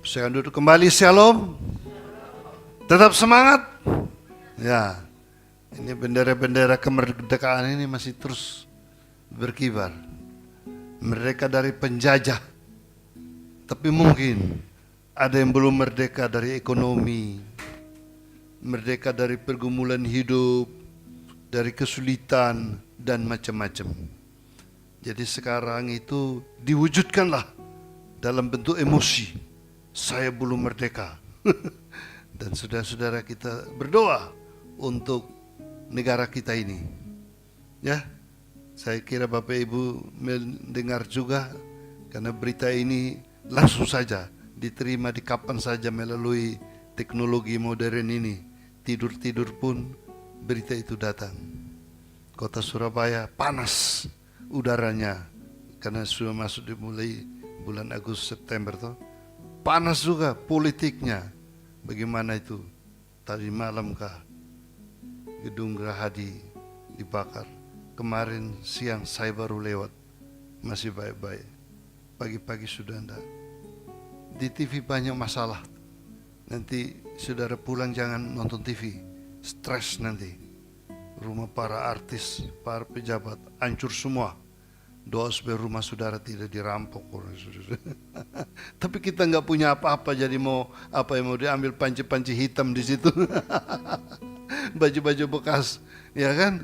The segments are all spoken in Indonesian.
Saya duduk kembali, shalom. Tetap semangat. Ya, ini bendera-bendera kemerdekaan ini masih terus berkibar. Merdeka dari penjajah. Tapi mungkin ada yang belum merdeka dari ekonomi, merdeka dari pergumulan hidup, dari kesulitan dan macam-macam. Jadi sekarang itu diwujudkanlah dalam bentuk emosi. Saya belum merdeka. Dan saudara-saudara kita berdoa untuk negara kita ini. Ya, saya kira Bapak Ibu mendengar juga, karena berita ini langsung saja diterima di kapan saja melalui teknologi modern ini. Tidur-tidur pun berita itu datang. Kota Surabaya panas udaranya karena sudah masuk dimulai bulan Agustus September toh. Panas juga politiknya. Bagaimana itu? Tadi malam kah Gedung Gerahadi dibakar. Kemarin siang saya baru lewat. Masih baik-baik. Pagi-pagi sudah enggak. Di TV banyak masalah. Nanti saudara pulang jangan nonton TV. Stres nanti. Rumah para artis, para pejabat hancur semua. Doa supaya rumah saudara tidak dirampok. Tapi kita nggak punya apa-apa, jadi mau apa yang mau diambil, panci-panci hitam di situ, baju-baju bekas, ya kan?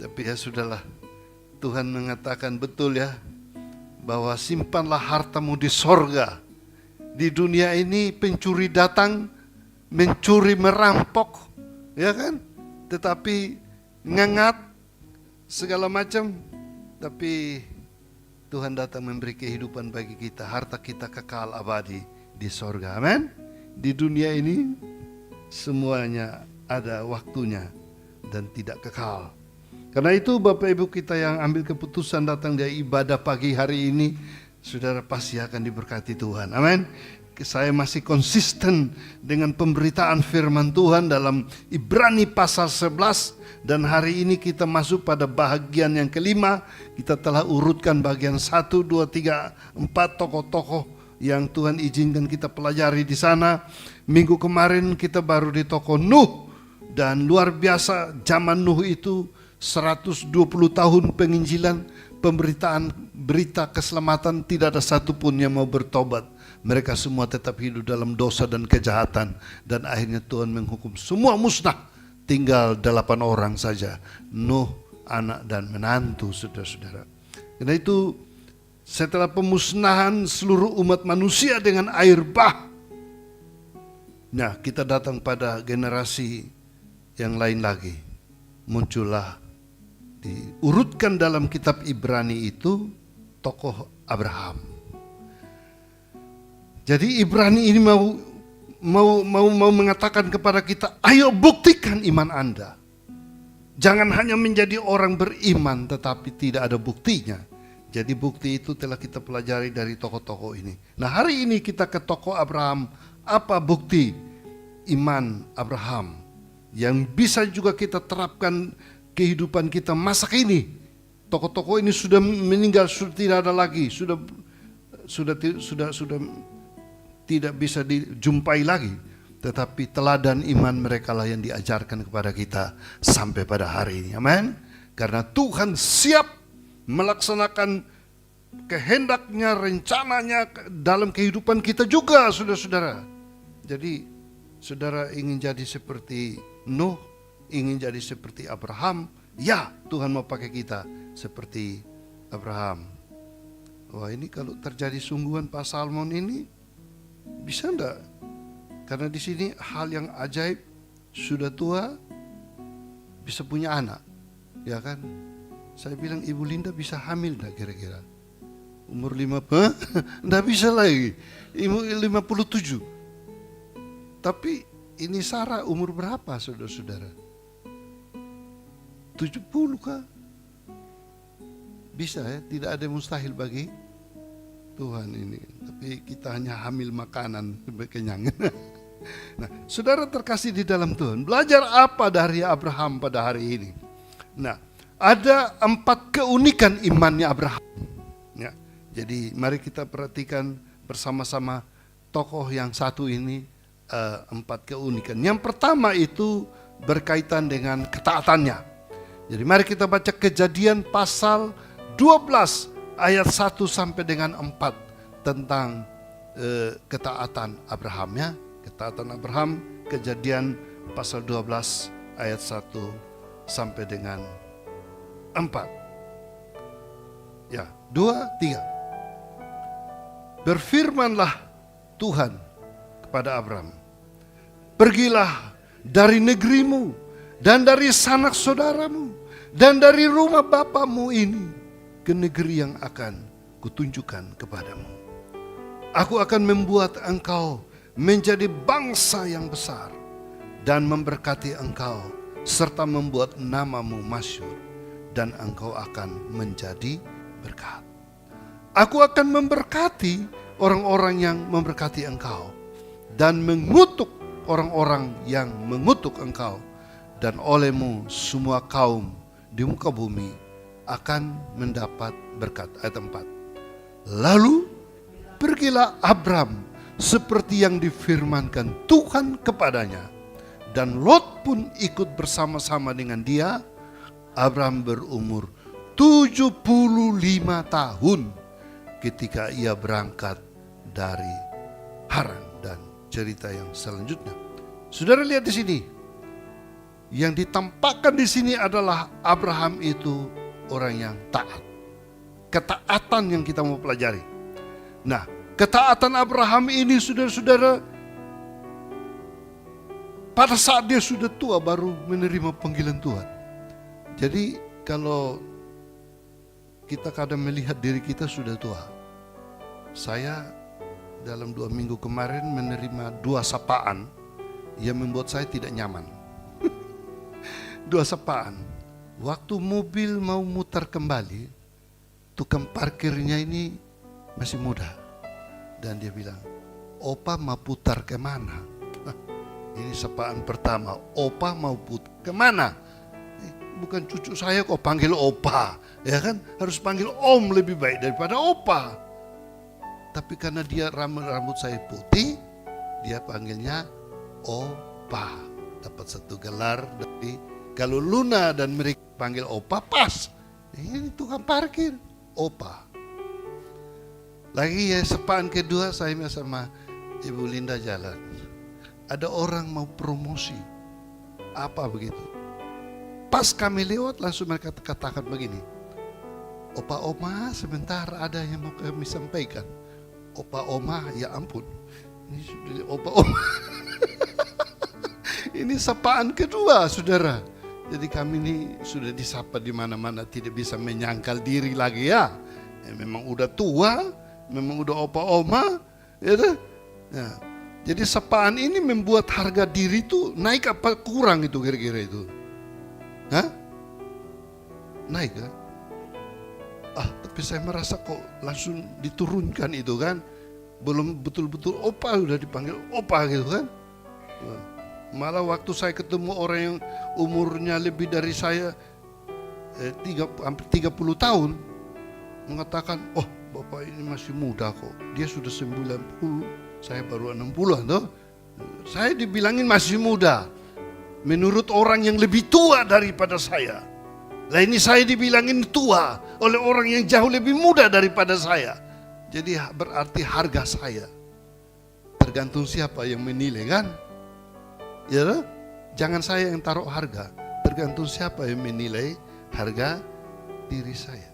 Tapi ya sudahlah. Tuhan mengatakan betul ya, bahwa simpanlah hartamu di sorga. Di dunia ini pencuri datang, mencuri, merampok, ya kan? Tetapi ngangat segala macam, tapi Tuhan datang memberi kehidupan bagi kita. Harta kita kekal abadi di sorga. Amin. Di dunia ini semuanya ada waktunya dan tidak kekal. Karena itu Bapak Ibu kita yang ambil keputusan datang dari ibadah pagi hari ini, saudara pasti akan diberkati Tuhan. Amin. Saya masih konsisten dengan pemberitaan firman Tuhan dalam Ibrani pasal 11. Dan hari ini kita masuk pada bahagian yang kelima. Kita telah urutkan bagian 1, 2, 3, 4 tokoh-tokoh yang Tuhan izinkan kita pelajari di sana. Minggu kemarin kita baru di tokoh Nuh. Dan luar biasa, zaman Nuh itu 120 tahun penginjilan, pemberitaan berita keselamatan, tidak ada satupun yang mau bertobat. Mereka semua tetap hidup dalam dosa dan kejahatan. Dan akhirnya Tuhan menghukum semua musnah. Tinggal 8 orang saja, Nuh, anak dan menantu, saudara-saudara. Karena itu setelah pemusnahan seluruh umat manusia dengan air bah, nah kita datang pada generasi yang lain lagi. Muncullah, diurutkan dalam kitab Ibrani itu tokoh Abraham. Jadi Ibrani ini mau mengatakan kepada kita, ayo buktikan iman Anda. Jangan hanya menjadi orang beriman tetapi tidak ada buktinya. Jadi bukti itu telah kita pelajari dari tokoh-tokoh ini. Nah hari ini kita ke tokoh Abraham. Apa bukti iman Abraham yang bisa juga kita terapkan kehidupan kita masa kini? Tokoh-tokoh ini sudah meninggal, sudah tidak ada lagi, sudah tidak bisa dijumpai lagi. Tetapi teladan iman mereka lah yang diajarkan kepada kita sampai pada hari ini. Amin. Karena Tuhan siap melaksanakan kehendaknya, rencananya dalam kehidupan kita juga, saudara-saudara. Jadi saudara ingin jadi seperti Nuh, ingin jadi seperti Abraham, ya Tuhan mau pakai kita seperti Abraham. Wah ini kalau terjadi sungguhan Pak Salmon ini, bisa enggak? Karena di sini hal yang ajaib, sudah tua bisa punya anak, ya kan? Saya bilang Ibu Linda bisa hamil enggak kira-kira? Umur 50, enggak bisa lagi. Ibu 57. Tapi ini Sarah umur berapa saudara-saudara? 70 kah? Bisa ya, tidak ada yang mustahil bagi Tuhan ini. Tapi kita hanya hamil makanan sampai kenyang. Nah, saudara terkasih di dalam Tuhan, belajar apa dari Abraham pada hari ini? Nah, ada 4 keunikan imannya Abraham. Ya, jadi mari kita perhatikan bersama-sama tokoh yang satu ini 4 keunikan. Yang pertama itu berkaitan dengan ketaatannya. Jadi mari kita baca Kejadian pasal 12 ayat 1 sampai dengan 4 tentang ketaatan Abraham ya. Ketaatan Abraham, Kejadian pasal 12 ayat 1 sampai dengan 4. Ya, 2, 3. Berfirmanlah Tuhan kepada Abraham, pergilah dari negerimu dan dari sanak saudaramu dan dari rumah bapamu ini ke negeri yang akan kutunjukkan kepadamu. Aku akan membuat engkau menjadi bangsa yang besar dan memberkati engkau serta membuat namamu masyhur dan engkau akan menjadi berkat. Aku akan memberkati orang-orang yang memberkati engkau dan mengutuk orang-orang yang mengutuk engkau, dan olehmu semua kaum di muka bumi akan mendapat berkat. Ayat 4. Lalu pergilah Abram seperti yang difirmankan Tuhan kepadanya, dan Lot pun ikut bersama-sama dengan dia. Abram berumur 75 tahun ketika ia berangkat dari Haran. Dan cerita yang selanjutnya, saudara lihat di sini, yang ditampakkan di sini adalah Abraham itu orang yang taat. Ketaatan yang kita mau pelajari. Nah, ketaatan Abraham ini saudara-saudara, pada saat dia sudah tua baru menerima panggilan Tuhan. Jadi kalau kita kadang melihat diri kita sudah tua. Saya dalam 2 minggu kemarin menerima 2 sapaan yang membuat saya tidak nyaman. 2 sapaan. Waktu mobil mau mutar kembali, tukang parkirnya ini masih muda. Dan dia bilang, opa mau putar kemana? Ini sapaan pertama, opa mau putar kemana? Bukan cucu saya kok panggil opa, ya kan? Harus panggil om lebih baik daripada opa. Tapi karena dia rambut saya putih, dia panggilnya opa. Dapat 1 gelar dari, kalau Luna dan mereka panggil opa pas. Ini tukang parkir, opa. Lagi ya, sapaan kedua saya sama Ibu Linda jalan. Ada orang mau promosi, apa begitu. Pas kami lewat langsung mereka katakan begini, opa oma sebentar ada yang mau kami sampaikan. Opa oma, ya ampun, ini sudah opa oma. Ini sapaan kedua, saudara. Jadi kami ini sudah disapa di mana-mana, tidak bisa menyangkal diri lagi ya. Memang udah tua, memang udah opa oma, ya. Nah, jadi sapaan ini membuat harga diri itu naik apa kurang itu kira-kira itu? Hah? Naik kan? Tapi saya merasa kok langsung diturunkan itu kan. Belum betul-betul opa, udah dipanggil opa gitu kan. Malah waktu saya ketemu orang yang umurnya lebih dari saya hampir 30 tahun, mengatakan, oh bapak ini masih muda kok. Dia sudah 90, saya baru 60-an tuh. Saya dibilangin masih muda menurut orang yang lebih tua daripada saya. Lah ini saya dibilangin tua oleh orang yang jauh lebih muda daripada saya. Jadi berarti harga saya tergantung siapa yang menilai kan? Ya, jangan saya yang taruh harga, tergantung siapa yang menilai harga diri saya.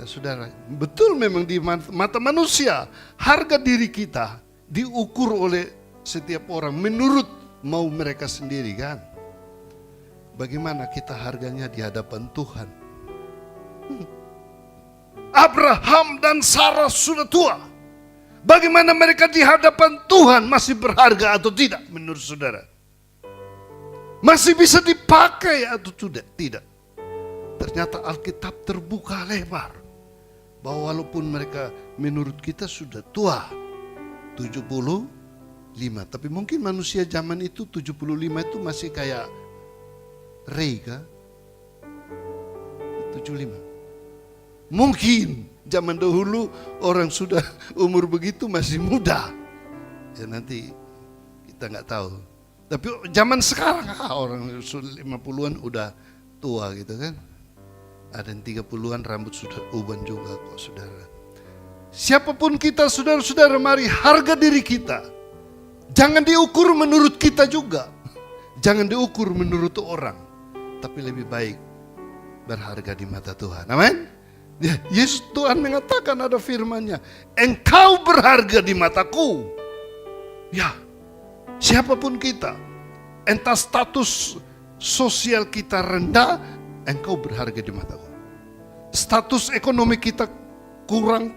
Nah, saudara, betul memang di mata manusia harga diri kita diukur oleh setiap orang menurut mau mereka sendiri kan? Bagaimana kita harganya di hadapan Tuhan? Abraham dan Sarah sudah tua. Bagaimana mereka di hadapan Tuhan, masih berharga atau tidak menurut saudara? Masih bisa dipakai atau tidak? Ternyata Alkitab terbuka lebar bahwa walaupun mereka menurut kita sudah tua 75, tapi mungkin manusia zaman itu 75 itu masih kayak Ray kah? 75. Mungkin zaman dahulu orang sudah umur begitu masih muda. Ya nanti kita nggak tahu. Tapi zaman sekarang orang 50-an udah tua gitu kan. Ada yang 30-an rambut sudah uban juga kok saudara. Siapapun kita saudara-saudara, mari harga diri kita. Jangan diukur menurut kita juga. Jangan diukur menurut orang. Tapi lebih baik berharga di mata Tuhan. Amin. Ya, Yesus Tuhan mengatakan ada firman-Nya, engkau berharga di mataku. Ya, siapapun kita, entah status sosial kita rendah, engkau berharga di mataku. Status ekonomi kita kurang,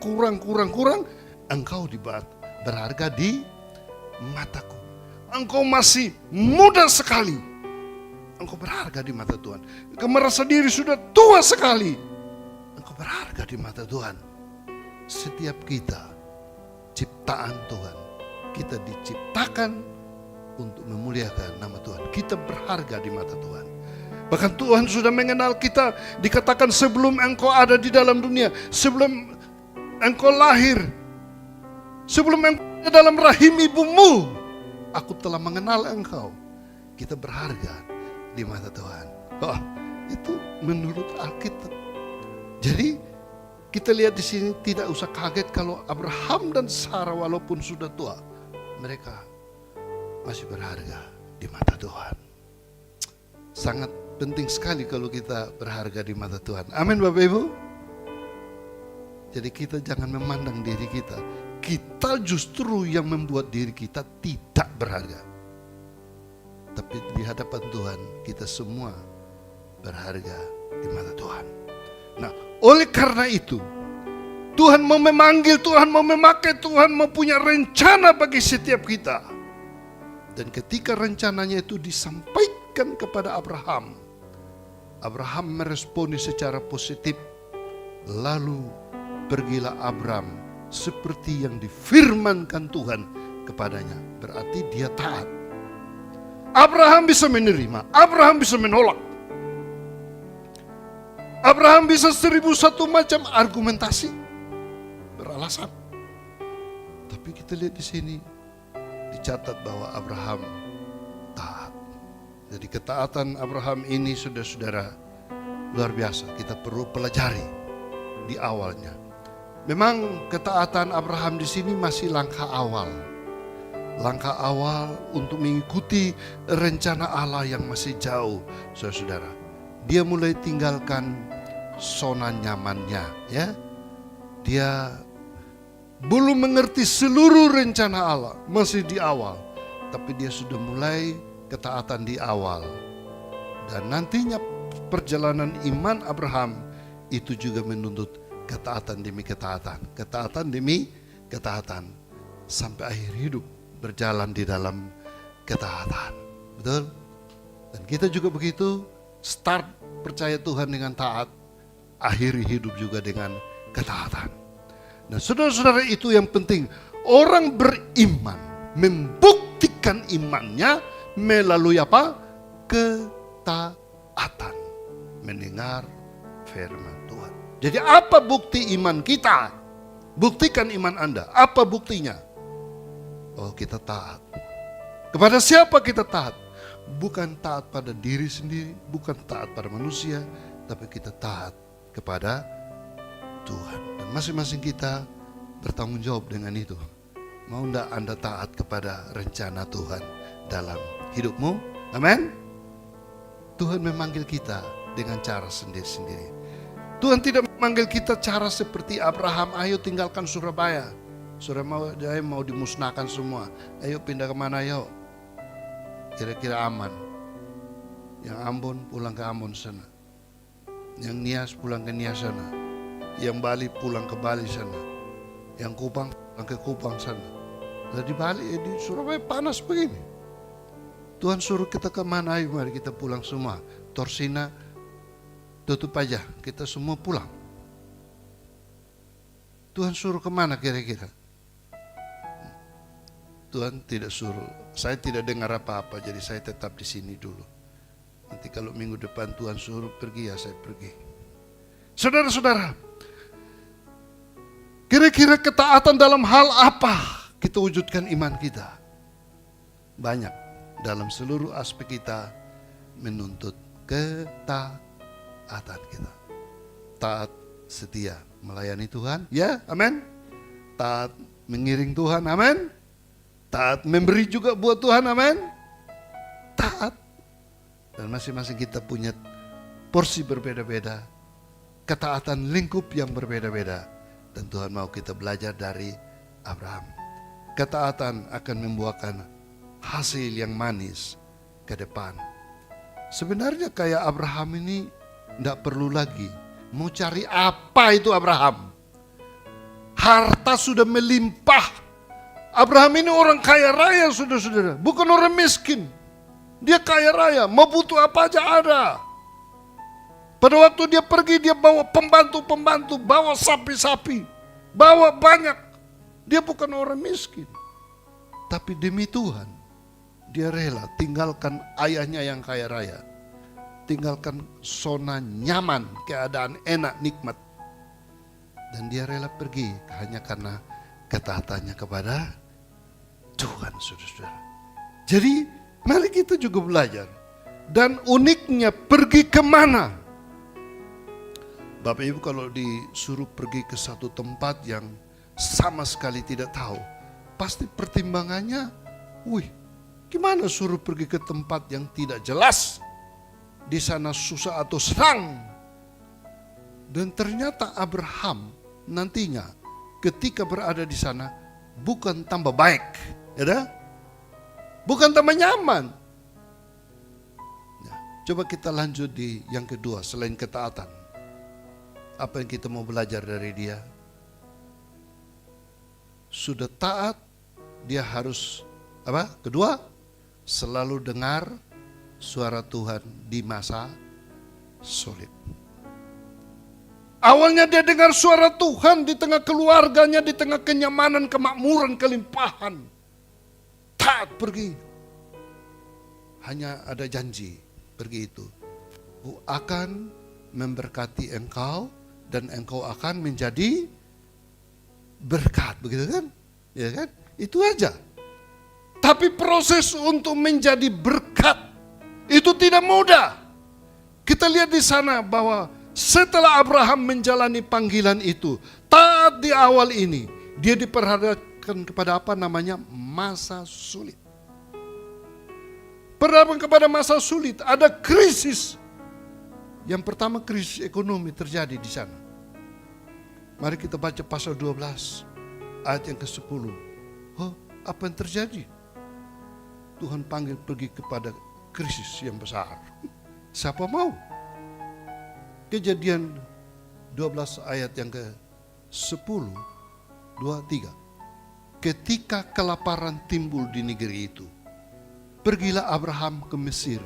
engkau berharga di mataku. Engkau masih muda sekali, engkau berharga di mata Tuhan. Engkau merasa diri sudah tua sekali, engkau berharga di mata Tuhan. Setiap kita ciptaan Tuhan, kita diciptakan untuk memuliakan nama Tuhan. Kita berharga di mata Tuhan. Bahkan Tuhan sudah mengenal kita. Dikatakan sebelum engkau ada di dalam dunia, sebelum engkau lahir, sebelum engkau ada dalam rahim ibumu, aku telah mengenal engkau. Kita berharga di mata Tuhan. Oh, itu menurut Alkitab. Jadi kita lihat di sini tidak usah kaget kalau Abraham dan Sarah walaupun sudah tua, mereka masih berharga di mata Tuhan. Sangat penting sekali kalau kita berharga di mata Tuhan. Amin Bapak Ibu. Jadi kita jangan memandang diri kita. Kita justru yang membuat diri kita tidak berharga. Tapi di hadapan Tuhan kita semua berharga di mata Tuhan. Nah, oleh karena itu Tuhan mau memanggil, Tuhan mau memakai, Tuhan mau punya rencana bagi setiap kita. Dan ketika rencananya itu disampaikan kepada Abraham, Abraham meresponi secara positif. Lalu pergilah Abram seperti yang difirmankan Tuhan kepadanya. Berarti dia taat. Abraham bisa menerima, Abraham bisa menolak. Abraham bisa 1001 macam argumentasi, beralasan. Tapi kita lihat di sini dicatat bahwa Abraham taat. Jadi ketaatan Abraham ini saudara-saudara luar biasa. Kita perlu pelajari di awalnya. Memang ketaatan Abraham di sini masih langkah awal. Langkah awal untuk mengikuti rencana Allah yang masih jauh, saudara-saudara. Dia mulai tinggalkan zona nyamannya, ya. Dia belum mengerti seluruh rencana Allah, masih di awal. Tapi dia sudah mulai ketaatan di awal. Dan nantinya perjalanan iman Abraham itu juga menuntut ketaatan demi ketaatan. Ketaatan demi ketaatan. Sampai akhir hidup berjalan di dalam ketaatan. Betul? Dan kita juga begitu, start percaya Tuhan dengan taat, akhiri hidup juga dengan ketaatan. Nah saudara-saudara, itu yang penting. Orang beriman membuktikan imannya melalui apa? Ketaatan. Mendengar firman Tuhan. Jadi apa bukti iman kita? Buktikan iman Anda. Apa buktinya? Oh, kita taat. Kepada siapa kita taat? Bukan taat pada diri sendiri, bukan taat pada manusia, tapi kita taat kepada Tuhan. Dan masing-masing kita bertanggung jawab dengan itu. Mau enggak Anda taat kepada rencana Tuhan dalam hidupmu? Amin. Tuhan memanggil kita dengan cara sendiri-sendiri. Tuhan tidak memanggil kita cara seperti Abraham, ayo tinggalkan Surabaya. Surabaya mau dimusnahkan semua. Ayo pindah kemana yuk? Kira-kira aman. Yang Ambon pulang ke Ambon sana. Yang Nias pulang ke Nias sana. Yang Bali pulang ke Bali sana. Yang Kupang pulang ke Kupang sana. Nah di Bali, di Surabaya panas begini. Tuhan suruh kita kemana? Ayo mari kita pulang semua. Torsina tutup aja, kita semua pulang. Tuhan suruh kemana kira-kira? Tuhan tidak suruh. Saya tidak dengar apa-apa, jadi saya tetap di sini dulu. Nanti kalau minggu depan Tuhan suruh pergi, ya saya pergi. Saudara-saudara, kira-kira ketaatan dalam hal apa kita wujudkan iman kita. Banyak dalam seluruh aspek kita menuntut ketaatan kita. Taat, setia, melayani Tuhan, ya, amin. Taat mengiring Tuhan, amin. Taat memberi juga buat Tuhan, amin. Taat. Dan masing-masing kita punya porsi berbeda-beda, ketaatan lingkup yang berbeda-beda. Dan Tuhan mau kita belajar dari Abraham. Ketaatan akan membuahkan hasil yang manis ke depan. Sebenarnya kayak Abraham ini tidak perlu lagi mau cari apa itu Abraham. Harta sudah melimpah. Abraham ini orang kaya raya, saudara-saudara, bukan orang miskin. Dia kaya raya, mau butuh apa aja ada. Pada waktu dia pergi, dia bawa pembantu-pembantu, bawa sapi-sapi, bawa banyak. Dia bukan orang miskin. Tapi demi Tuhan, dia rela tinggalkan ayahnya yang kaya raya. Tinggalkan zona nyaman, keadaan enak, nikmat. Dan dia rela pergi hanya karena ketaatannya kepada Tuhan, saudara-saudara. Jadi, mari kita juga belajar. Dan uniknya, pergi kemana? Bapak Ibu kalau disuruh pergi ke satu tempat yang sama sekali tidak tahu, pasti pertimbangannya, gimana suruh pergi ke tempat yang tidak jelas? Di sana susah atau senang? Dan ternyata Abraham nantinya ketika berada di sana bukan tambah baik, ya, bukan tambah nyaman. Ya, coba kita lanjut di yang kedua selain ketaatan. Apa yang kita mau belajar dari dia? Sudah taat, dia harus apa? Kedua, selalu dengar suara Tuhan di masa sulit. Awalnya dia dengar suara Tuhan di tengah keluarganya, di tengah kenyamanan, kemakmuran, kelimpahan. Taat pergi. Hanya ada janji pergi itu. Aku akan memberkati engkau dan engkau akan menjadi berkat, begitu kan? Ya kan? Itu aja. Tapi proses untuk menjadi berkat itu tidak mudah. Kita lihat di sana bahwa setelah Abraham menjalani panggilan itu, taat di awal ini, dia diperhadapkan kepada apa namanya masa sulit. Berhadapan kepada masa sulit, ada krisis. Yang pertama krisis ekonomi terjadi di sana. Mari kita baca pasal 12 ayat yang ke-10. Apa yang terjadi? Tuhan panggil pergi kepada krisis yang besar. Siapa mau? Kejadian 12 ayat yang ke-10, 2-3. Ketika kelaparan timbul di negeri itu, pergilah Abraham ke Mesir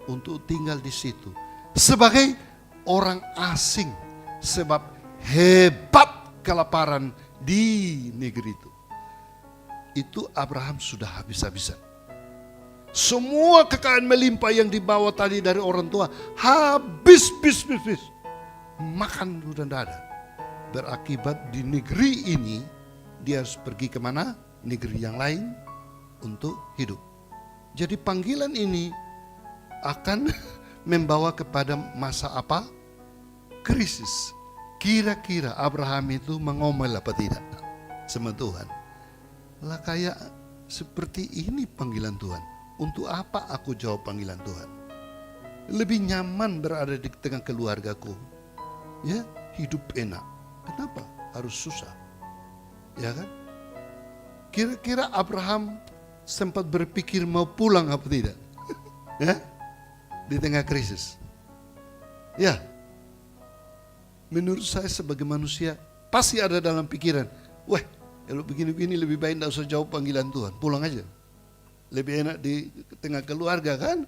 untuk tinggal di situ sebagai orang asing, sebab hebat kelaparan di negeri itu. Itu Abraham sudah habis-habisan. Semua kekayaan melimpah yang dibawa tadi dari orang tua habis. Makan sudah tidak ada. Berakibat di negeri ini dia harus pergi kemana? Negeri yang lain untuk hidup. Jadi panggilan ini akan membawa kepada masa apa? Krisis. Kira-kira Abraham itu mengomel apa tidak sama Tuhan? Lah kayak seperti ini panggilan Tuhan. Untuk apa aku jawab panggilan Tuhan? Lebih nyaman berada di tengah keluargaku. Ya, hidup enak. Kenapa harus susah? Ya kan? Kira-kira Abraham sempat berpikir mau pulang apa tidak? Ya? Di tengah krisis. Ya. Menurut saya sebagai manusia pasti ada dalam pikiran, wah, kalau begini-begini lebih baik tidak usah jawab panggilan Tuhan, pulang aja. Lebih enak di tengah keluarga kan?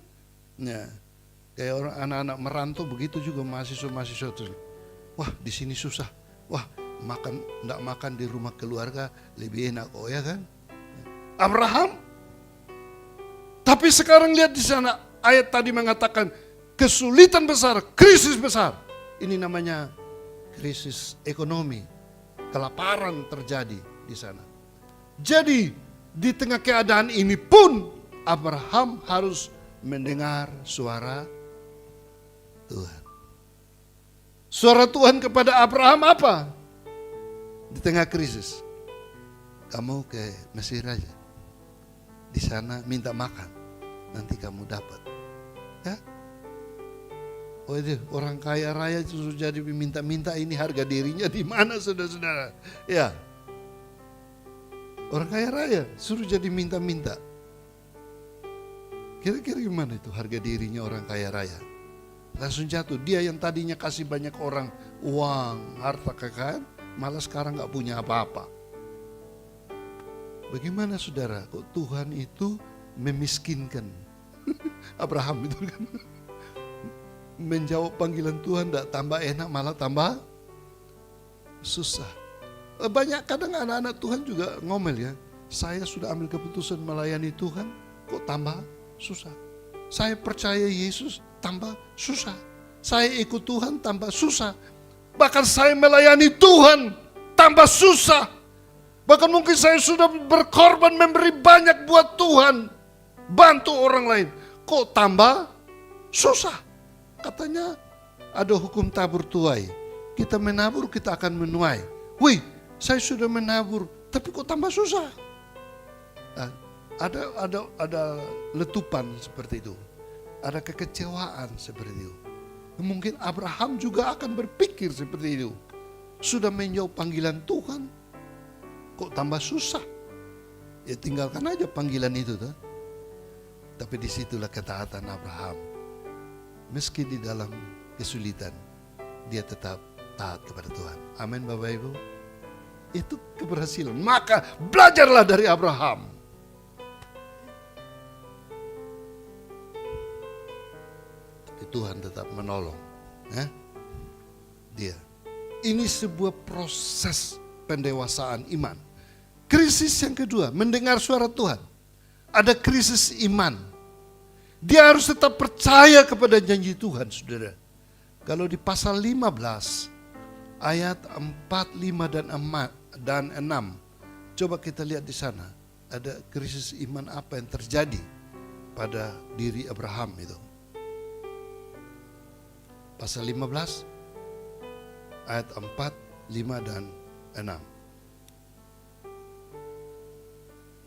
Nah, kayak orang anak-anak merantau begitu juga mahasiswa-mahasiswa itu. Wah, di sini susah. Wah, tidak makan di rumah keluarga lebih enak kok, ya kan? Abraham. Tapi sekarang lihat di sana ayat tadi mengatakan kesulitan besar, krisis besar. Ini namanya krisis ekonomi, kelaparan terjadi di sana. Jadi di tengah keadaan ini pun Abraham harus mendengar suara Tuhan. Suara Tuhan kepada Abraham apa? Di tengah krisis. Kamu ke Mesir aja. Di sana minta makan. Nanti kamu dapat. Ya? Oh itu orang kaya raya suruh jadi minta-minta, ini harga dirinya di mana saudara-saudara? Ya. Orang kaya raya suruh jadi minta-minta. Kira-kira gimana itu harga dirinya orang kaya raya? Langsung jatuh. Dia yang tadinya kasih banyak orang uang, harta kekayaan, malah sekarang gak punya apa-apa. Bagaimana saudara, kok Tuhan itu memiskinkan Abraham itu kan? Menjawab panggilan Tuhan gak tambah enak, malah tambah susah. Banyak kadang anak-anak Tuhan juga ngomel ya. Saya sudah ambil keputusan melayani Tuhan, kok tambah susah. Saya percaya Yesus, tambah susah. Saya ikut Tuhan, tambah susah. Bahkan saya melayani Tuhan, tambah susah. Bahkan mungkin saya sudah berkorban memberi banyak buat Tuhan, bantu orang lain, kok tambah susah. Katanya ada hukum tabur tuai. Kita menabur, kita akan menuai. Wih, saya sudah menabur, tapi kok tambah susah. Nah, ada letupan seperti itu. Ada kekecewaan seperti itu. Mungkin Abraham juga akan berpikir seperti itu. Sudah menjawab panggilan Tuhan, kok tambah susah. Ya tinggalkan aja panggilan itu tuh. Tapi disitulah ketaatan Abraham. Meski di dalam kesulitan, dia tetap taat kepada Tuhan. Amin Bapak Ibu. Itu keberhasilan. Maka belajarlah dari Abraham. Tuhan tetap menolong dia. Ini sebuah proses pendewasaan iman. Krisis yang kedua, mendengar suara Tuhan. Ada krisis iman. Dia harus tetap percaya kepada janji Tuhan, saudara. Kalau di pasal 15 ayat 4, 5 dan 6, coba kita lihat di sana. Ada krisis iman apa yang terjadi pada diri Abraham itu. Pasal 15 ayat 4, 5 dan 6.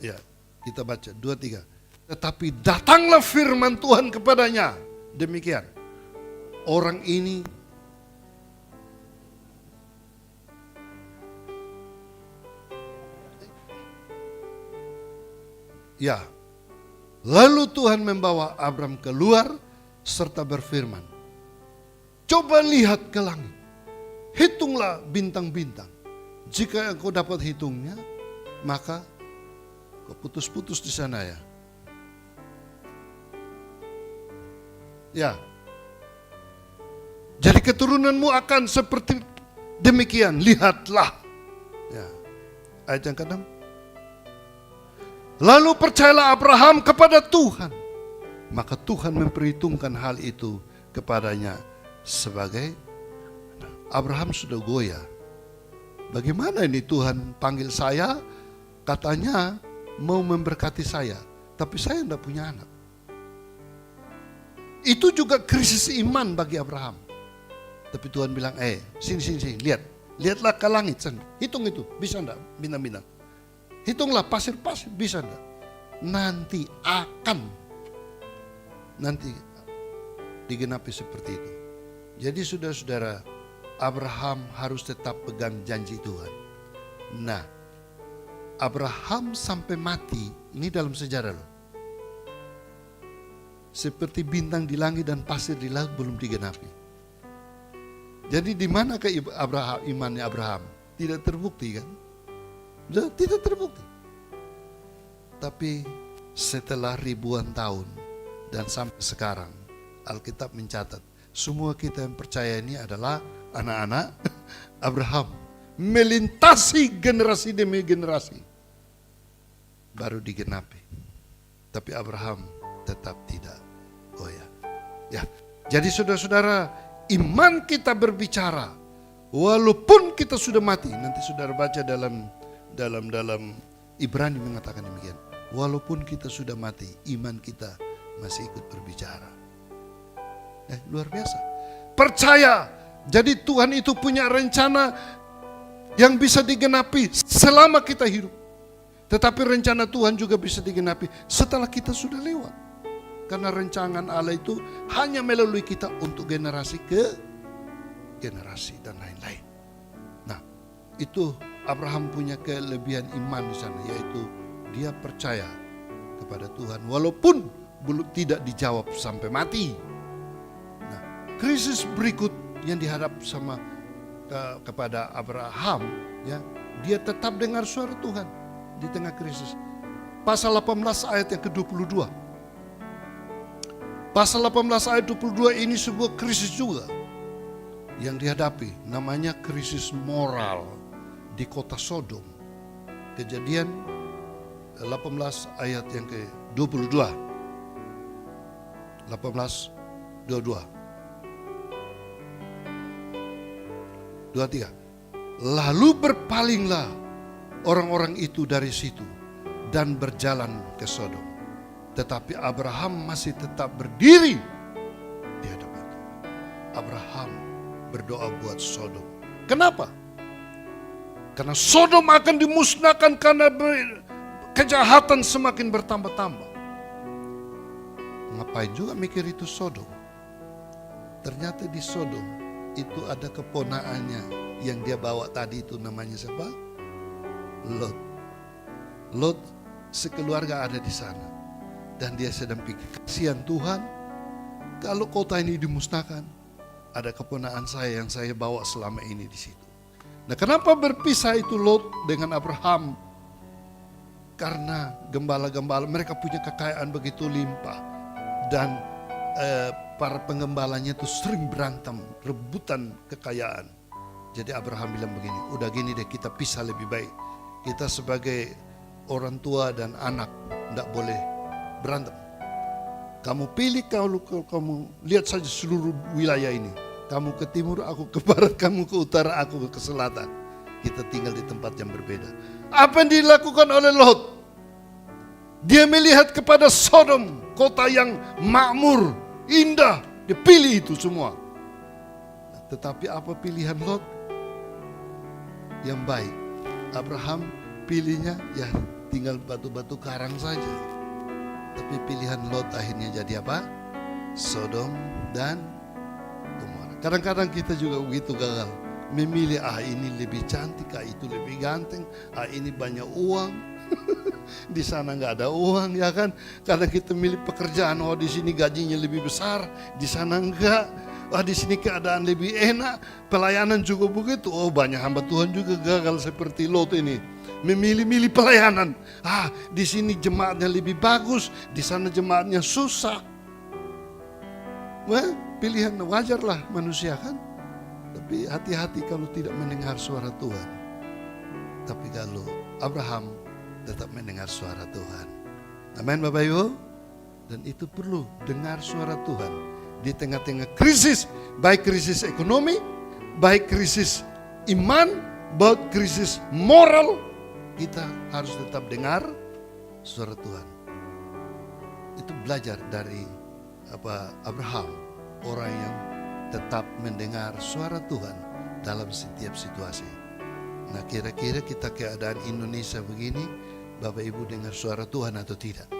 Ya, kita baca 2, 3. Tetapi datanglah firman Tuhan kepadanya. Demikian. Orang ini ya. Lalu Tuhan membawa Abram keluar serta berfirman, coba lihat ke langit, hitunglah bintang-bintang. Jika engkau dapat hitungnya, maka kau putus-putus di sana ya. Ya. Jadi keturunanmu akan seperti demikian, lihatlah. Ya. Ayat yang ke-6. Lalu percayalah Abraham kepada Tuhan, maka Tuhan memperhitungkan hal itu kepadanya sebagai. Abraham sudah goyah. Bagaimana ini Tuhan panggil saya, katanya mau memberkati saya, tapi saya tidak punya anak. Itu juga krisis iman bagi Abraham. Tapi Tuhan bilang, sini, lihatlah ke langit, hitung itu, bisa enggak bintang-bintang. Hitunglah pasir-pasir, bisa enggak. Nanti digenapi seperti itu. Jadi saudara-saudara, Abraham harus tetap pegang janji Tuhan. Nah, Abraham sampai mati, ini dalam sejarah loh. Seperti bintang di langit dan pasir di laut belum digenapi. Jadi di mana ke imannya Abraham? Tidak terbukti kan? Tidak terbukti. Tapi setelah ribuan tahun dan sampai sekarang, Alkitab mencatat semua kita yang percaya ini adalah anak-anak Abraham. Melintasi generasi demi generasi. Baru digenapi. Tapi Abraham tetap tidak goyah. Ya, jadi saudara-saudara, iman kita berbicara walaupun kita sudah mati. Nanti saudara baca dalam Ibrani mengatakan demikian. Walaupun kita sudah mati, iman kita masih ikut berbicara. Luar biasa. Percaya. Jadi Tuhan itu punya rencana yang bisa digenapi selama kita hidup. Tetapi rencana Tuhan juga bisa digenapi setelah kita sudah lewat. Karena rencana Allah itu hanya melalui kita untuk generasi ke generasi dan lain-lain. Nah, itu Abraham punya kelebihan iman di sana, yaitu dia percaya kepada Tuhan walaupun belum tidak dijawab sampai mati. Nah, krisis berikut yang dihadap sama kepada Abraham, ya, dia tetap dengar suara Tuhan di tengah krisis. Pasal 18 ayat yang ke-22. Pasal 18 ayat 22 ini sebuah krisis juga yang dihadapi, namanya krisis moral di kota Sodom. Kejadian 18 ayat yang ke-22. 18:22. 23. Lalu berpalinglah orang-orang itu dari situ dan berjalan ke Sodom. Tetapi Abraham masih tetap berdiri di hadapan Tuhan. Abraham berdoa buat Sodom. Kenapa? Karena Sodom akan dimusnahkan karena kejahatan semakin bertambah-tambah. Ngapain juga mikir itu Sodom? Ternyata di Sodom itu ada keponakannya yang dia bawa tadi, itu namanya siapa? Lot. Lot sekeluarga ada di sana. Dan dia sedang pikir, kasihan Tuhan, kalau kota ini dimusnahkan, ada keponakan saya yang saya bawa selama ini di situ. Nah, kenapa berpisah itu Lot dengan Abraham? Karena gembala-gembala mereka punya kekayaan begitu limpah, dan para penggembalanya itu sering berantem, rebutan kekayaan. Jadi Abraham bilang begini, udah gini deh, kita pisah lebih baik. Kita sebagai orang tua dan anak tidak boleh berantem. Kamu pilih, kalau kamu lihat saja seluruh wilayah ini. Kamu ke timur, aku ke barat, kamu ke utara, aku ke selatan. Kita tinggal di tempat yang berbeda. Apa yang dilakukan oleh Lot? Dia melihat kepada Sodom, kota yang makmur, indah. Dia pilih itu semua. Tetapi apa pilihan Lot? Yang baik. Abraham pilihnya ya tinggal batu-batu karang saja. Tapi pilihan Lot akhirnya jadi apa? Sodom dan Gomora. Kadang-kadang kita juga begitu gagal. Memilih, ini lebih cantik, itu lebih ganteng, ini banyak uang. Di sana nggak ada uang, ya kan? Kadang kita milih pekerjaan, di sini gajinya lebih besar, di sana enggak. Di sini keadaan lebih enak, pelayanan juga begitu. Banyak hamba Tuhan juga gagal seperti Lot ini. Memilih-milih pelayanan. Di sini jemaatnya lebih bagus, di sana jemaatnya susah. Pilihan wajarlah manusia kan. Tapi hati-hati kalau tidak mendengar suara Tuhan. Tapi kalau Abraham tetap mendengar suara Tuhan. Amin Bapak Ibu. Dan itu perlu dengar suara Tuhan. Di tengah-tengah krisis, baik krisis ekonomi, baik krisis iman, baik krisis moral, kita harus tetap dengar suara Tuhan. Itu belajar dari Abraham, orang yang tetap mendengar suara Tuhan dalam setiap situasi. Nah, kira-kira kita keadaan Indonesia begini, Bapak Ibu dengar suara Tuhan atau tidak?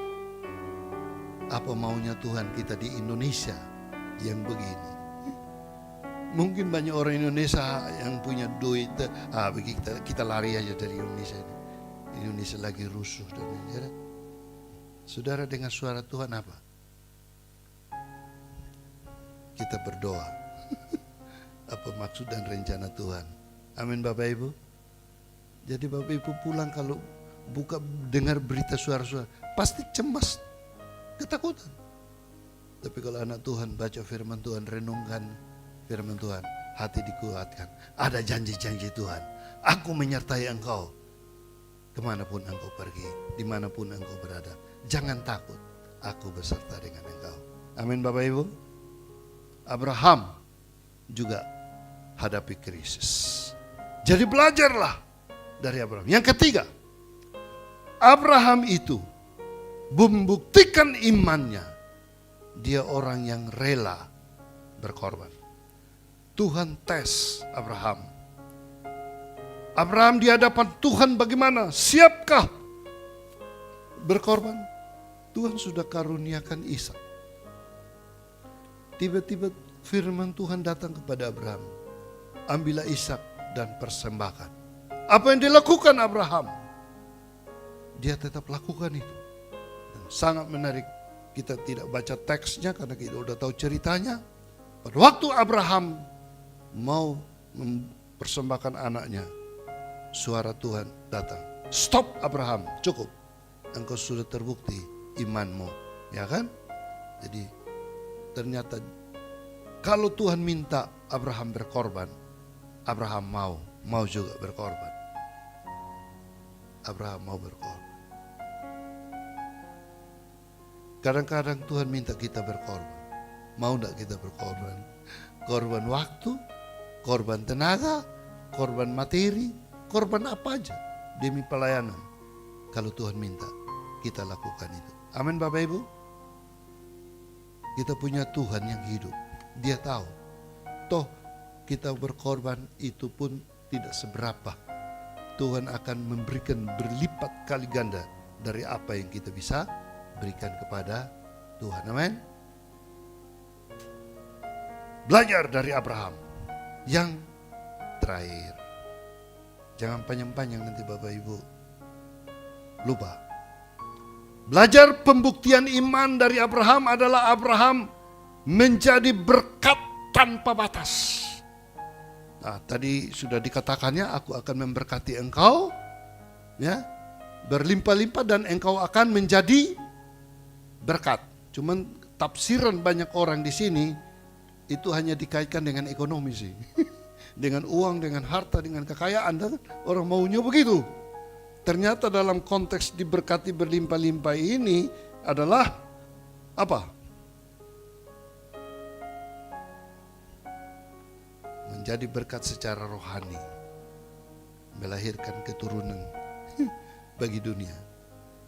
Apa maunya Tuhan kita di Indonesia yang begini? Mungkin banyak orang Indonesia yang punya duit, kita lari aja dari Indonesia ini. Indonesia lagi rusuh dan lain-lain. Saudara dengar suara Tuhan apa? Kita berdoa. Apa maksud dan rencana Tuhan? Amin Bapak Ibu. Jadi Bapak Ibu pulang kalau dengar berita suara-suara, pasti cemas, ketakutan. Tapi kalau anak Tuhan baca firman Tuhan, renungkan firman Tuhan, hati dikuatkan. Ada janji-janji Tuhan. Aku menyertai engkau kemanapun engkau pergi, dimanapun engkau berada. Jangan takut, aku beserta dengan engkau. Amin Bapak Ibu. Abraham juga hadapi krisis. Jadi belajarlah dari Abraham. Yang ketiga, Abraham itu membuktikan imannya. Dia orang yang rela berkorban. Tuhan tes Abraham. Abraham di hadapan Tuhan bagaimana? Siapkah berkorban? Tuhan sudah karuniakan Ishak. Tiba-tiba firman Tuhan datang kepada Abraham. Ambillah Ishak dan persembahkan. Apa yang dilakukan Abraham? Dia tetap lakukan itu. Dan sangat menarik. Kita tidak baca teksnya karena kita sudah tahu ceritanya. Pada waktu Abraham mau mempersembahkan anaknya, suara Tuhan datang. Stop Abraham, cukup. Engkau sudah terbukti imanmu, ya kan? Jadi ternyata kalau Tuhan minta Abraham berkorban, Abraham mau juga berkorban. Abraham mau berkorban. Kadang-kadang Tuhan minta kita berkorban. Mau enggak kita berkorban? Korban waktu, korban tenaga, korban materi, korban apa aja demi pelayanan. Kalau Tuhan minta, kita lakukan itu. Amin Bapak Ibu. Kita punya Tuhan yang hidup. Dia tahu. Toh kita berkorban itu pun tidak seberapa. Tuhan akan memberikan berlipat kali ganda dari apa yang kita bisa berikan kepada Tuhan. Amin. Belajar dari Abraham. Yang terakhir, jangan panjang-panjang nanti Bapak Ibu lupa. Belajar pembuktian iman dari Abraham adalah Abraham menjadi berkat tanpa batas. Nah, tadi sudah dikatakannya, aku akan memberkati engkau, ya, berlimpah-limpah dan engkau akan menjadi berkat. Cuman tafsiran banyak orang di sini itu hanya dikaitkan dengan ekonomi sih. Dengan uang, dengan harta, dengan kekayaan. Orang maunya begitu. Ternyata dalam konteks diberkati berlimpah-limpah ini adalah apa? Menjadi berkat secara rohani. Melahirkan keturunan bagi dunia.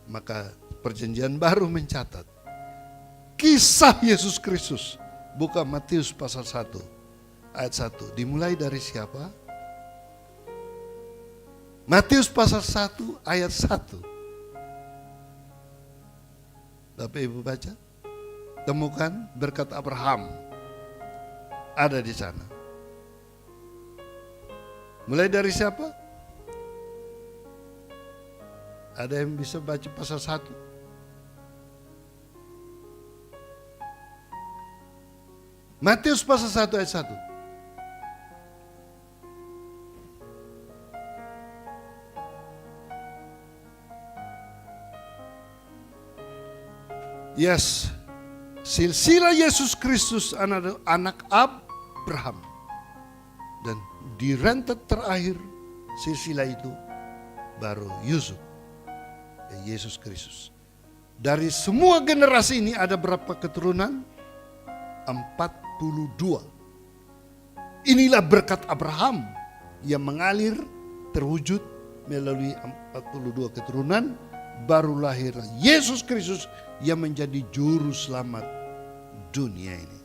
Maka perjanjian baru mencatat kisah Yesus Kristus. Buka Matius pasal 1 ayat 1. Dimulai dari siapa? Matius pasal 1 ayat 1. Bapak Ibu baca. Temukan berkat Abraham. Ada di sana. Mulai dari siapa? Ada yang bisa baca pasal 1? Matius pasal 1 ayat 1. Yes, silsilah Yesus Kristus anak Abraham. Dan di rentet terakhir silsilah itu baru Yusuf, Yesus Kristus. Dari semua generasi ini ada berapa keturunan? 42. Inilah berkat Abraham yang mengalir terwujud melalui 42 keturunan, baru lahir Yesus Kristus yang menjadi juru selamat dunia ini.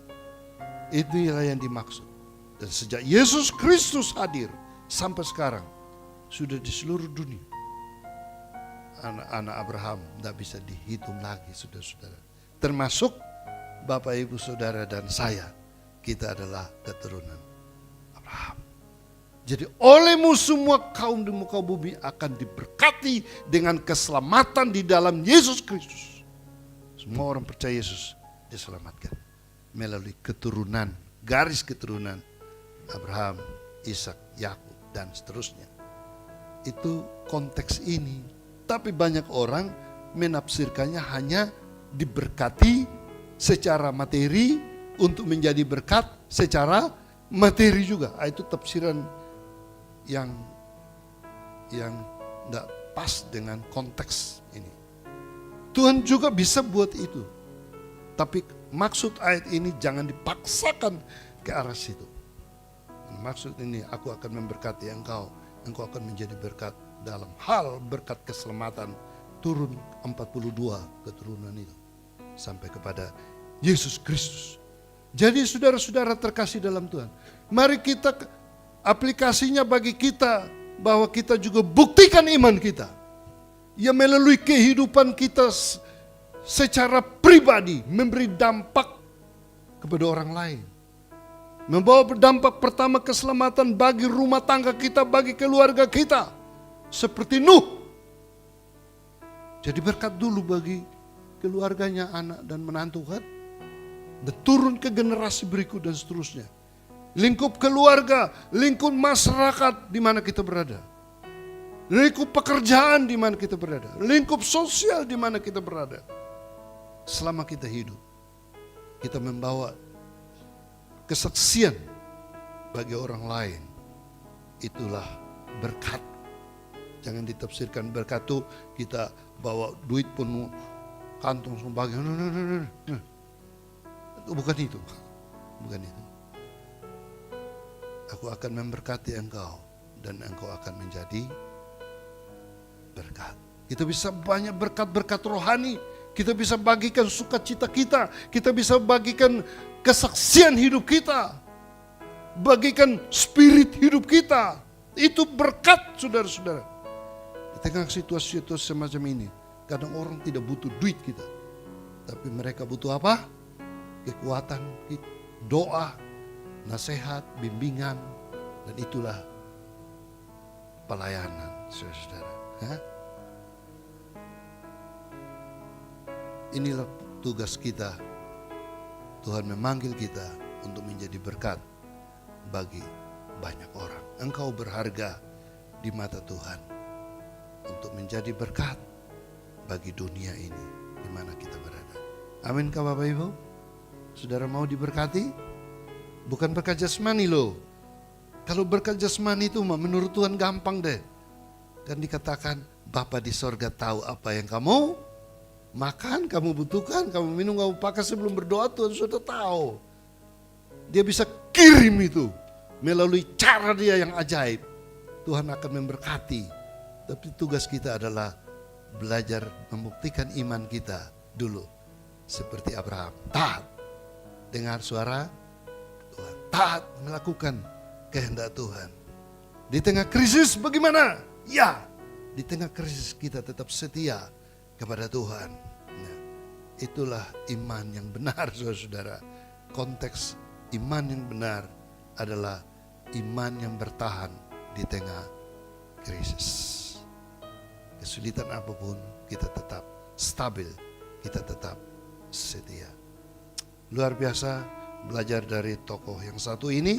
Itulah yang dimaksud. Dan sejak Yesus Kristus hadir sampai sekarang sudah di seluruh dunia. Anak-anak Abraham tidak bisa dihitung lagi, saudara-saudara. Termasuk Bapak, Ibu, Saudara, dan saya, kita adalah keturunan Abraham. Jadi olehmu semua kaum di muka bumi akan diberkati dengan keselamatan di dalam Yesus Kristus. Semua orang percaya Yesus diselamatkan melalui keturunan, garis keturunan Abraham, Ishak, Yakub, dan seterusnya. Itu konteks ini. Tapi banyak orang menafsirkannya hanya diberkati secara materi untuk menjadi berkat secara materi juga. Itu tafsiran yang tidak pas dengan konteks ini. Tuhan juga bisa buat itu. Tapi maksud ayat ini jangan dipaksakan ke arah situ. Maksud ini, aku akan memberkati engkau. Engkau akan menjadi berkat dalam hal berkat keselamatan turun 42 keturunan itu sampai kepada Yesus Kristus. Jadi saudara-saudara terkasih dalam Tuhan, mari kita aplikasinya bagi kita bahwa kita juga buktikan iman kita. Ya melalui kehidupan kita secara pribadi memberi dampak kepada orang lain. Membawa dampak pertama keselamatan bagi rumah tangga kita, bagi keluarga kita. Seperti Nuh. Jadi berkat dulu bagi keluarganya, anak dan menantu kan. Dan turun ke generasi berikut dan seterusnya. Lingkup keluarga, lingkup masyarakat di mana kita berada. Lingkup pekerjaan di mana kita berada. Lingkup sosial di mana kita berada. Selama kita hidup, kita membawa kesaksian bagi orang lain. Itulah berkat. Jangan ditafsirkan berkat itu kita bawa duit penuh kantong sebagai. Bukan itu. Bukan itu. Aku akan memberkati engkau dan engkau akan menjadi berkat. Kita bisa banyak berkat-berkat rohani. Kita bisa bagikan sukacita kita. Kita bisa bagikan kesaksian hidup kita. Bagikan spirit hidup kita. Itu berkat, saudara-saudara. Di tengah situasi-situasi semacam ini, kadang orang tidak butuh duit kita. Tapi mereka butuh apa? Kekuatan, doa, nasihat, bimbingan. Dan itulah pelayanan, saudara-saudara. Inilah tugas kita. Tuhan memanggil kita untuk menjadi berkat bagi banyak orang. Engkau berharga di mata Tuhan untuk menjadi berkat bagi dunia ini di mana kita berada. Amin kah Bapak Ibu? Saudara mau diberkati? Bukan berkat jasmani loh. Kalau berkat jasmani itu menurut Tuhan gampang deh. Kan dikatakan Bapa di sorga tahu apa yang kamu makan, kamu butuhkan, kamu minum, kamu pakai. Sebelum berdoa Tuhan sudah tahu. Dia bisa kirim itu melalui cara dia yang ajaib. Tuhan akan memberkati. Tapi tugas kita adalah belajar membuktikan iman kita dulu. Seperti Abraham, taat. Dengar suara Tuhan, taat melakukan kehendak Tuhan. Di tengah krisis bagaimana? Ya, di tengah krisis kita tetap setia kepada Tuhan. Nah, itulah iman yang benar, saudara-saudara. Konteks iman yang benar adalah iman yang bertahan di tengah krisis. Kesulitan apapun kita tetap stabil, kita tetap setia. Luar biasa belajar dari tokoh yang satu ini.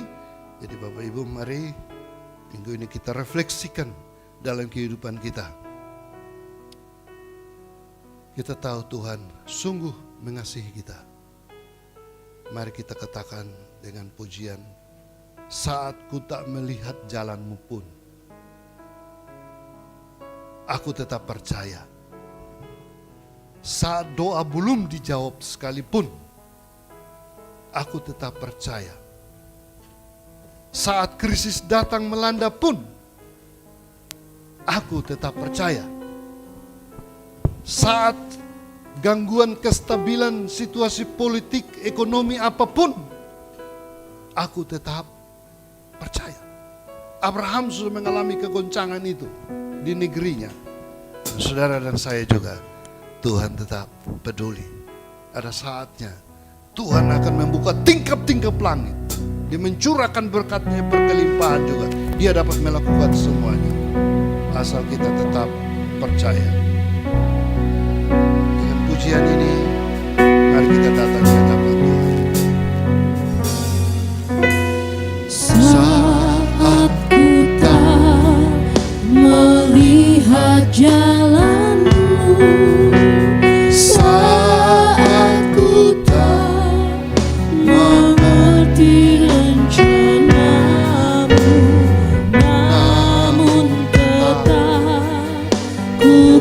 Jadi Bapak Ibu, mari minggu ini kita refleksikan dalam kehidupan kita. Kita tahu Tuhan sungguh mengasihi kita. Mari kita katakan dengan pujian, saat ku tak melihat jalanmu pun, aku tetap percaya. Saat doa belum dijawab sekalipun, aku tetap percaya. Saat krisis datang melanda pun, aku tetap percaya. Saat gangguan kestabilan situasi politik, ekonomi apapun, aku tetap percaya. Abraham sudah mengalami kegoncangan itu di negerinya. Saudara dan saya juga, Tuhan tetap peduli. Ada saatnya Tuhan akan membuka tingkap-tingkap langit. Dia mencurahkan berkatnya berkelimpahan juga. Dia dapat melakukan semuanya. Asal kita tetap percaya. Dengan pujian ini, mari kita datang ke hadapan Tuhan. Saat ku tak melihat jalanmu, saat ku tak mengerti rencanamu, namun tetap ku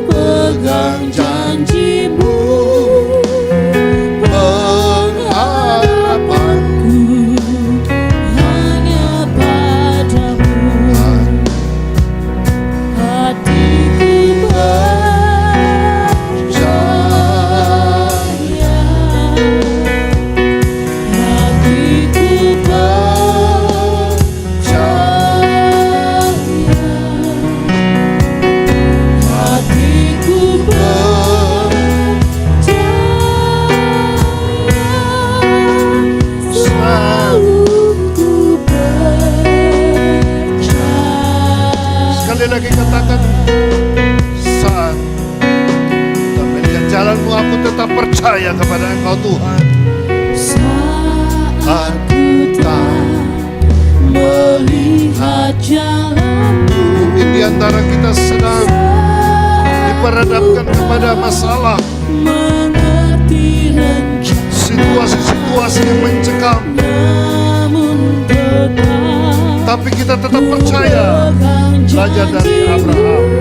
aku tetap percaya kepada Engkau Tuhan. Saat ku tak melihat jalanmu, Mungkin di antara kita sedang diperhadapkan kepada masalah, mengerti rencana, situasi-situasi yang mencekam, namun tetap tapi kita tetap percaya. Belajar dari Abraham,